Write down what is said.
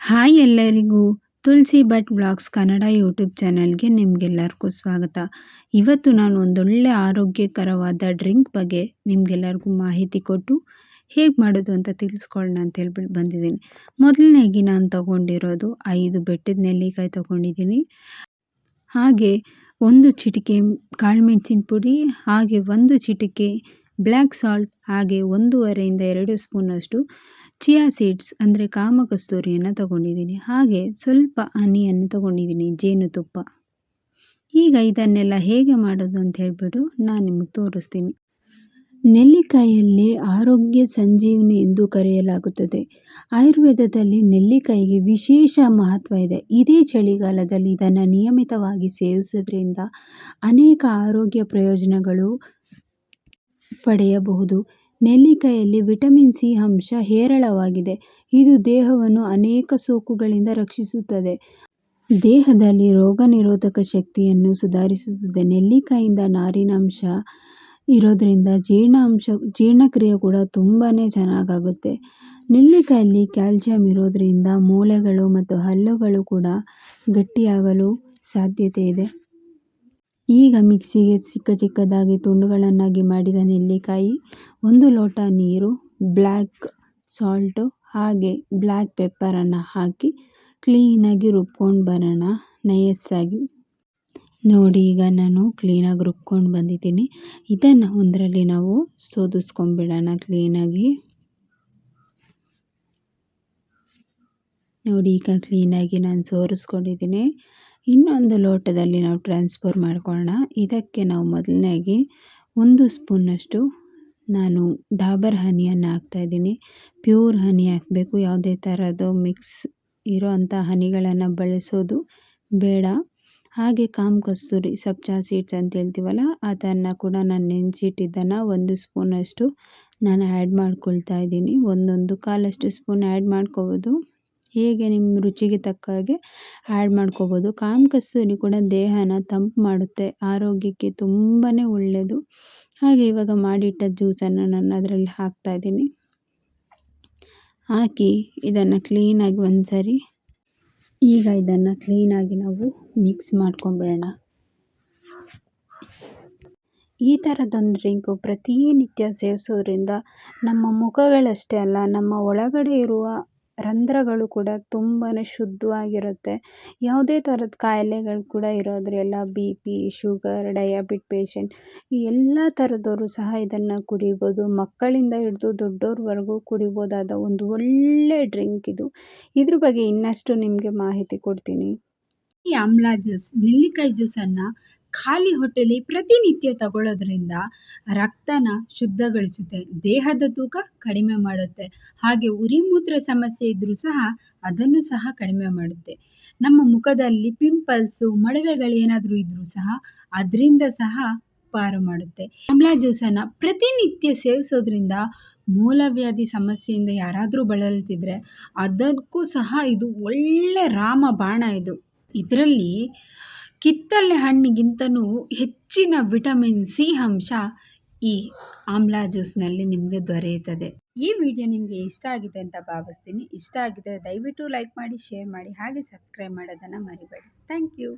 Hi ಎಲ್ಲರಿಗೂ ತುಳಸಿ Bhat vlogs Kannada YouTube ಚಾನಲ್ಗೆ ನಿಮಗೆಲ್ಲರಿಗೂ ಸ್ವಾಗತ. ಇವತ್ತು ನಾನು ಒಂದೊಳ್ಳೆ ಆರೋಗ್ಯಕರವಾದ ಡ್ರಿಂಕ್ ಬಗ್ಗೆ ನಿಮಗೆಲ್ಲರಿಗೂ ಮಾಹಿತಿ ಕೊಟ್ಟು ಹೇಗೆ ಮಾಡೋದು ಅಂತ ತಿಳಿಸ್ಕೊಳ್ಳೋಣ ಅಂತ ಹೇಳ್ಬಿಟ್ಟು ಬಂದಿದ್ದೀನಿ. ಮೊದಲನೇಗೆ ನಾನು ತೊಗೊಂಡಿರೋದು 5 ಬೆಟ್ಟದ ನೆಲ್ಲಿಕಾಯಿ ತೊಗೊಂಡಿದ್ದೀನಿ. ಹಾಗೆ 1 ಚಿಟಿಕೆ ಕಾಳುಮೆಣಸಿನ ಪುಡಿ, ಹಾಗೆ 1 ಚಿಟಿಕೆ ಬ್ಲ್ಯಾಕ್ ಸಾಲ್ಟ್, ಹಾಗೆ 1.5 ಇಂದ 2 ಸ್ಪೂನಷ್ಟು ಚಿಯಾ ಸೀಡ್ಸ್ ಅಂದರೆ ಕಾಮಕಸ್ತೂರಿಯನ್ನು ತಗೊಂಡಿದ್ದೀನಿ. ಹಾಗೆ ಸ್ವಲ್ಪ ಹನಿಯನ್ನು ತಗೊಂಡಿದ್ದೀನಿ, ಜೇನುತುಪ್ಪ. ಈಗ ಇದನ್ನೆಲ್ಲ ಹೇಗೆ ಮಾಡೋದು ಅಂತ ಹೇಳ್ಬಿಟ್ಟು ನಾನು ನಿಮಗೆ ತೋರಿಸ್ತೀನಿ. ನೆಲ್ಲಿಕಾಯಿಯಲ್ಲಿ ಆರೋಗ್ಯ ಸಂಜೀವನಿ ಎಂದು ಕರೆಯಲಾಗುತ್ತದೆ. ಆಯುರ್ವೇದದಲ್ಲಿ ನೆಲ್ಲಿಕಾಯಿಗೆ ವಿಶೇಷ ಮಹತ್ವ ಇದೆ. ಇದೇ ಚಳಿಗಾಲದಲ್ಲಿ ಇದನ್ನು ನಿಯಮಿತವಾಗಿ ಸೇವಿಸೋದ್ರಿಂದ ಅನೇಕ ಆರೋಗ್ಯ ಪ್ರಯೋಜನಗಳು ಪಡೆಯಬಹುದು. ನೆಲ್ಲಿಕಾಯಿಯಲ್ಲಿ ವಿಟಮಿನ್ ಸಿ ಅಂಶ ಹೇರಳವಾಗಿದೆ. ಇದು ದೇಹವನ್ನು ಅನೇಕ ಸೋಂಕುಗಳಿಂದ ರಕ್ಷಿಸುತ್ತದೆ. ದೇಹದಲ್ಲಿ ರೋಗ ನಿರೋಧಕ ಶಕ್ತಿಯನ್ನು ಸುಧಾರಿಸುತ್ತದೆ. ನೆಲ್ಲಿಕಾಯಿಯಿಂದ ನಾರಿನಾಂಶ ಇರೋದ್ರಿಂದ ಜೀರ್ಣಕ್ರಿಯೆ ಕೂಡ ತುಂಬಾ ಚೆನ್ನಾಗಾಗುತ್ತೆ. ನೆಲ್ಲಿಕಾಯಲ್ಲಿ ಕ್ಯಾಲ್ಸಿಯಂ ಇರೋದ್ರಿಂದ ಮೂಳೆಗಳು ಮತ್ತು ಹಲ್ಲುಗಳು ಕೂಡ ಗಟ್ಟಿಯಾಗಲು ಸಾಧ್ಯತೆ ಇದೆ. ಈಗ ಮಿಕ್ಸಿಗೆ ಚಿಕ್ಕದಾಗಿ ತುಂಡುಗಳನ್ನಾಗಿ ಮಾಡಿದ ನೆಲ್ಲಿಕಾಯಿ, 1 ಲೋಟ ನೀರು, ಬ್ಲ್ಯಾಕ್ ಸಾಲ್ಟು ಹಾಗೆ ಬ್ಲ್ಯಾಕ್ ಪೆಪ್ಪರನ್ನು ಹಾಕಿ ಕ್ಲೀನಾಗಿ ರುಬ್ಕೊಂಡು ಬರೋಣ ನೈಸಾಗಿ. ನೋಡಿ, ಈಗ ನಾನು ಕ್ಲೀನಾಗಿ ರುಬ್ಕೊಂಡು ಬಂದಿದ್ದೀನಿ. ಇದನ್ನು ಒಂದರಲ್ಲಿ ನಾವು ಸೋದಿಸ್ಕೊಂಡ್ಬಿಡೋಣ ಕ್ಲೀನಾಗಿ. ನೋಡಿ, ಈಗ ಕ್ಲೀನಾಗಿ ನಾನು ಸೋರಿಸ್ಕೊಂಡಿದ್ದೀನಿ. ಇನ್ನೊಂದು ಲೋಟದಲ್ಲಿ ನಾವು ಟ್ರಾನ್ಸ್ಫರ್ ಮಾಡ್ಕೊಳ್ಳೋಣ. ಇದಕ್ಕೆ ನಾವು ಮೊದಲನೇಗೆ 1 ಸ್ಪೂನಷ್ಟು ನಾನು ಡಾಬರ್ ಹನಿಯನ್ನು ಹಾಕ್ತಾಯಿದ್ದೀನಿ. ಪ್ಯೂರ್ ಹನಿ ಹಾಕಬೇಕು, ಯಾವುದೇ ಥರದ್ದು ಮಿಕ್ಸ್ ಇರೋ ಅಂಥ ಹನಿಗಳನ್ನು ಬಳಸೋದು ಬೇಡ. ಹಾಗೆ ಕಾಮಕಸ್ತೂರಿ ಸಬ್ಜಾ ಸೀಡ್ಸ್ ಅಂತ ಹೇಳ್ತೀವಲ್ಲ, ಅದನ್ನು ಕೂಡ ನಾನು ನೆನೆಸಿಟ್ಟಿದ್ದನ್ನು 1 ಸ್ಪೂನಷ್ಟು ನಾನು ಆ್ಯಡ್ ಮಾಡ್ಕೊಳ್ತಾ ಇದ್ದೀನಿ. 1 ಸ್ಪೂನ್ ಆ್ಯಡ್ ಮಾಡ್ಕೋಬೋದು, ಹೇಗೆ ನಿಮ್ಮ ರುಚಿಗೆ ತಕ್ಕ ಹಾಗೆ ಆ್ಯಡ್ ಮಾಡ್ಕೋಬೋದು. ಕಾಮಕಸ್ತೂರಿ ಕೂಡ ದೇಹನ ತಂಪು ಮಾಡುತ್ತೆ, ಆರೋಗ್ಯಕ್ಕೆ ತುಂಬಾ ಒಳ್ಳೆಯದು. ಹಾಗೆ ಇವಾಗ ಮಾಡಿಟ್ಟ ಜ್ಯೂಸನ್ನು ನಾನು ಅದರಲ್ಲಿ ಹಾಕ್ತಾಯಿದ್ದೀನಿ. ಹಾಕಿ ಇದನ್ನು ಕ್ಲೀನಾಗಿ ಒಂದ್ಸರಿ ಈಗ ಇದನ್ನು ಕ್ಲೀನಾಗಿ ನಾವು ಮಿಕ್ಸ್ ಮಾಡ್ಕೊಂಬಿಡೋಣ. ಈ ಥರದೊಂದು ಡ್ರಿಂಕು ಪ್ರತಿನಿತ್ಯ ಸೇವಿಸೋದ್ರಿಂದ ನಮ್ಮ ಮುಖಗಳಷ್ಟೇ ಅಲ್ಲ, ನಮ್ಮ ಒಳಗಡೆ ಇರುವ ರಂಧ್ರಗಳು ಕೂಡ ತುಂಬಾ ಶುದ್ಧವಾಗಿರುತ್ತೆ. ಯಾವುದೇ ಥರದ ಕಾಯಿಲೆಗಳು ಕೂಡ ಇರೋದ್ರೆಲ್ಲ BP, ಶುಗರ್, ಡಯಾಬಿಟ್ ಪೇಷಂಟ್ ಈ ಎಲ್ಲ ಥರದವರು ಸಹ ಇದನ್ನು ಕುಡಿಬೋದು. ಮಕ್ಕಳಿಂದ ಹಿಡಿದು ದೊಡ್ಡವ್ರವರೆಗೂ ಕುಡಿಬೋದಾದ ಒಂದು ಒಳ್ಳೆ ಡ್ರಿಂಕ್ ಇದು. ಇದ್ರ ಬಗ್ಗೆ ಇನ್ನಷ್ಟು ನಿಮಗೆ ಮಾಹಿತಿ ಕೊಡ್ತೀನಿ. ಈ ಆಮ್ಲಾ ಜ್ಯೂಸ್, ನೆಲ್ಲಿಕಾಯಿ ಜ್ಯೂಸನ್ನು ಖಾಲಿ ಹೊಟ್ಟೆಲಿ ಪ್ರತಿನಿತ್ಯ ತಗೊಳ್ಳೋದ್ರಿಂದ ರಕ್ತನ ಶುದ್ಧಗೊಳಿಸುತ್ತೆ, ದೇಹದ ತೂಕ ಕಡಿಮೆ ಮಾಡುತ್ತೆ, ಹಾಗೆ ಉರಿ ಮೂತ್ರ ಸಮಸ್ಯೆ ಇದ್ದರೂ ಸಹ ಅದನ್ನು ಸಹ ಕಡಿಮೆ ಮಾಡುತ್ತೆ. ನಮ್ಮ ಮುಖದಲ್ಲಿ ಪಿಂಪಲ್ಸು, ಮೊಡವೆಗಳೇನಾದರೂ ಇದ್ದರೂ ಸಹ ಅದರಿಂದ ಸಹ ಪಾರು ಮಾಡುತ್ತೆ. ಆಮ್ಲಾ ಜ್ಯೂಸನ್ನು ಪ್ರತಿನಿತ್ಯ ಸೇವಿಸೋದ್ರಿಂದ ಮೂಲವ್ಯಾಧಿ ಸಮಸ್ಯೆಯಿಂದ ಯಾರಾದರೂ ಬಳಲ್ತಿದ್ರೆ ಅದಕ್ಕೂ ಸಹ ಇದು ಒಳ್ಳೆ ರಾಮಬಾಣ. ಇದರಲ್ಲಿ ಕಿತ್ತಳೆ ಹಣ್ಣಿಗಿಂತನೂ ಹೆಚ್ಚಿನ ವಿಟಮಿನ್ ಸಿ ಅಂಶ ಈ ಆಮ್ಲಾ ಜ್ಯೂಸ್ನಲ್ಲಿ ನಿಮಗೆ ದೊರೆಯುತ್ತದೆ. ಈ ವಿಡಿಯೋ ನಿಮಗೆ ಇಷ್ಟ ಆಗಿದೆ ಅಂತ ಭಾವಿಸ್ತೀನಿ. ಇಷ್ಟ ಆಗಿದ್ದರೆ ದಯವಿಟ್ಟು ಲೈಕ್ ಮಾಡಿ, ಶೇರ್ ಮಾಡಿ, ಹಾಗೆ ಸಬ್ಸ್ಕ್ರೈಬ್ ಮಾಡೋದನ್ನು ಮರಿಬೇಡಿ. Thank you.